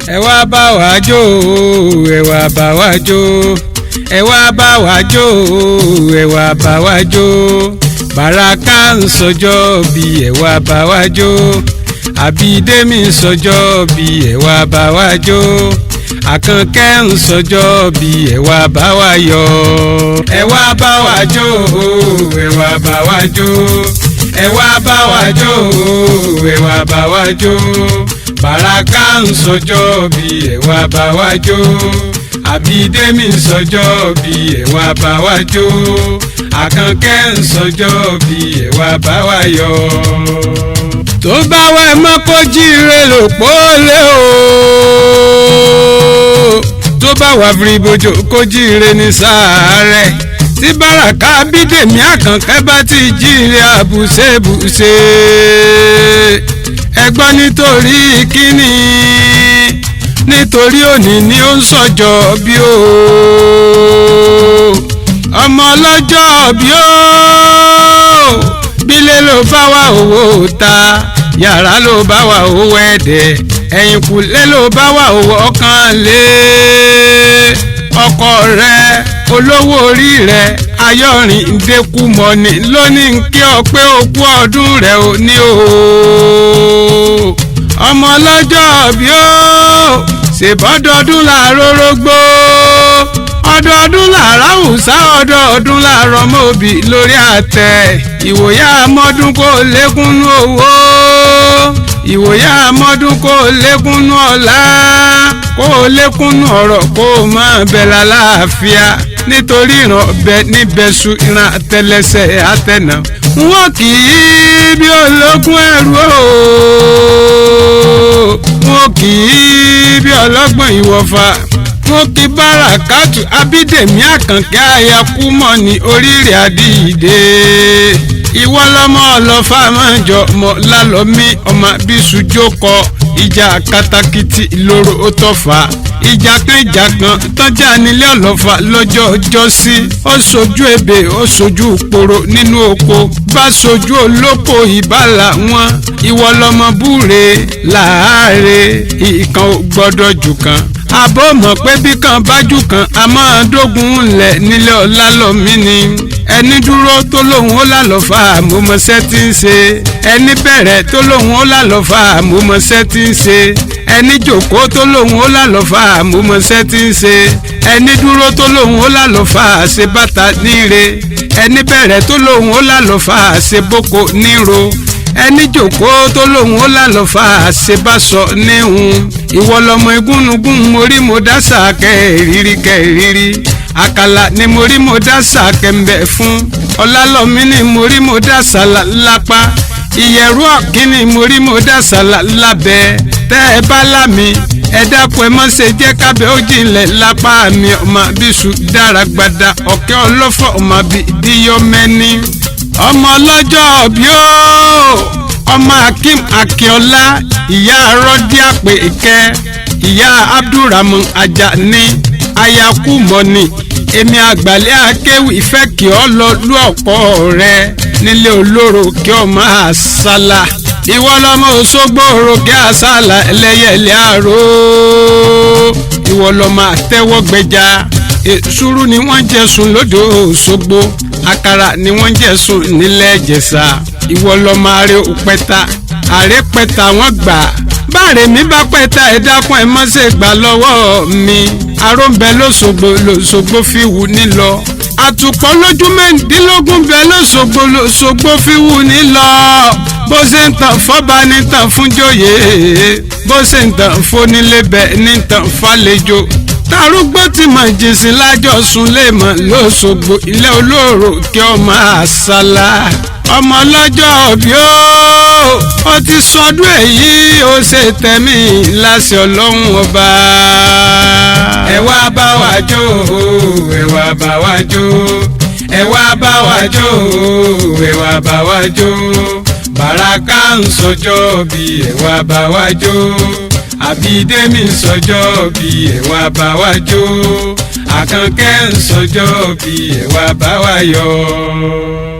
ẹ wá bá wa jó ẹ wá bá wa jó ẹ wá bá wa jó ẹ wá bá wa jó Baraka ń sọjọ́ bí ẹ wá bá wa jó Àbídẹ́mì ń sọjọ́ bí ẹ wá bá wa jó Àkànkẹ́ ń sọjọ́ bí ẹ wá bá wa yọ̀ ẹ wá bá wa jó ẹ wá bá wa jó ẹ wá bá wa jó ẹ wá bá wa jó Baraka ń sọjọ́ bí ẹ wá bá wa jó Àbídẹ́mì ń sọjọ́ bí ẹ wá bá wa jó Àkànkẹ́ ń sọjọ́ bí ẹ wá bá wa yọ̀ tó bá wẹ̀ mọ́ kó jíire lò pọ́lẹ́ o tó bá wà fìrìbòjò kó jíire ní sàárẹ̀ tí Baraka Àbídẹ́mì Àkànkẹ́ bá ti jíire àbùsẹ̀bùsẹ̀ ẹgbọ́n nítorí kíni nítorí òní ni ó ń sọjọ́ bí o ọmọ ọlọ́jọ́ bí o bílé ló bá wà owó ta yàrá ló bá wà owó ẹ̀dẹ̀ ẹ̀yìnkùlé ló bá wà owó ọkàn lé ọkọ rẹ olówó orí rẹ ayọ̀rìn ìdẹ́kù mọ́ni lónìí kí ọ pé òkú ọdún rẹ ò ní o ọmọ ọlọ́jọ́ bí ó ṣèbọ́dọọdún làárọ̀ rógbó ọdọọdún làárọ̀ àwùsá ọdọọdún làárọ̀ mọ́bì lórí àtẹ ìwòyà mọ́dún kó lékúnnú owó ìwòyà mọ́dún kó lékúnnú ọlá kó lékúnnú ọ̀rọ̀ kó má bẹ̀ lálàáfíà nítorí ìran ọbẹ̀ níbẹ̀sù ìran àtẹlẹsẹ̀ àtẹnà wọn kì í bí ológun ẹrú o wọn kì í bí ọlọ́gbọ̀n ìwọ̀fà wọn kì Barakatu Àbídẹ́mì Àkànkẹ́ ayakumọ̀ ní oríire àdìdé ìwọ lọmọ ọlọ́fà mọ́jọ mọ́ lálọ́mí ọmọ bíṣu jókòó ìjà katakiti ìloro ó tọ́fà ìjà kan tọ́jà nílé ọlọ́fà lọ́jọ́ ọjọ́ sí ó sojú ebè ó sojú poro nínú oko bá sojú olóko ìbálà wọn ìwọ lọmọ búre láàárẹ̀ ìkan ò gbọ́dọ̀ jù kan àbọ̀ mọ̀ pé bí kan bájú kan a máa dógun ńlẹ̀ nílé ọlá lọ́mí ni ẹni dúró tó lóun ó lálọ́fà àmúmọ́sẹ́ tí ń ṣe ẹni bẹ̀rẹ̀ tó lóun ó lálọ́fà àmúmọ́sẹ́ tí ń ṣe ẹni jòkó tó lóun ó lálọ́fà àmúmọ́sẹ́ tí ń ṣe ẹni dúró tó lóun ó lálọ́fà àṣẹ bàtà níre ẹni bẹ̀rẹ̀ tó lóun ó lálọ́fà àṣẹ boko níro ẹni jòkó tó lóun ó lálọ́fà àṣebáṣọ níhun ìwọ lọmọ igúnnugún morí mo dásà kẹrìírí àkàlà ni morí mo dásà kẹmbẹ fún ọlálọ́mí ni morí mo dásà lápá ìyẹ̀rú ọ̀kíní morí mo dásà lábẹ́ tẹ́ ẹ bá lámì ẹ dákun ẹ má ṣe jẹ́ kábẹ́ ó jinlẹ̀ lápá mi ọmọ bíṣu dára gbada ọ̀kẹ́ ọlọ́fọ̀ ọmọ bíyọ́mẹ́ni ọmọ ọlọ́jọ́ bí ó ọmọ Akeem Akínọlá ìyá rọ́dí àpèkẹ́ ìyá Abdulrahman Ajani ayakumọ́ni èmi àgbàlẹ̀ akéwì ìfẹ́ kí ọ lọ lú ọ̀pọ̀ rẹ nílé olóró kí ọ máa sálà ìwọ lọmọ Òṣogbo òròkè àsálà ẹlẹ́yẹlẹ́ àró ìwọ lọmọ àtẹ́wọ́gbẹ́já èsúrú ni wọ́n jẹ̀sùn lódò Òṣogbo àkàrà ni wọ́n jẹ̀sùn nílẹ̀ Ìjẹ̀ṣà ìwọ lọmọ àrẹ òpẹta àrẹ pẹta wọ́n gbà báàrẹ̀ mi bá pẹta ẹ dákun ẹ má ṣe gbà lọ́wọ́ mi aró ń bẹ lóṣogbo fi wù ní lọ àtùpọ̀ lójú mẹ́rìndínlógún bẹ lóṣogbo fi wù ní lọ bó ṣe ń tàn fọ́ba ní tàn fún jòyè bó ṣe ń tàn fónílé bẹ ní tàn fàlejò tarúgbó tí mà jèsì lájọ sùn lè mọ̀ lóṣogbo ilé olóró kí ọ máa ṣàlà ọmọ lọ́jọ́ bí ó ti sọdún èyí ó ṣe tẹ̀mí láṣẹ ọlọ́run ọba. ẹ wá bá wa jó ẹ wá bá wa jó ẹ wá bá wa jó ẹ wá bá wa jó Baraka ń sọjọ́ bí ẹ wá bá wa jó Àbídẹ́mì ń sọjọ́ bí ẹ wá bá wa jó Àkànkẹ́ ń sọjọ́ bí ẹ wá bá wa yọ̀.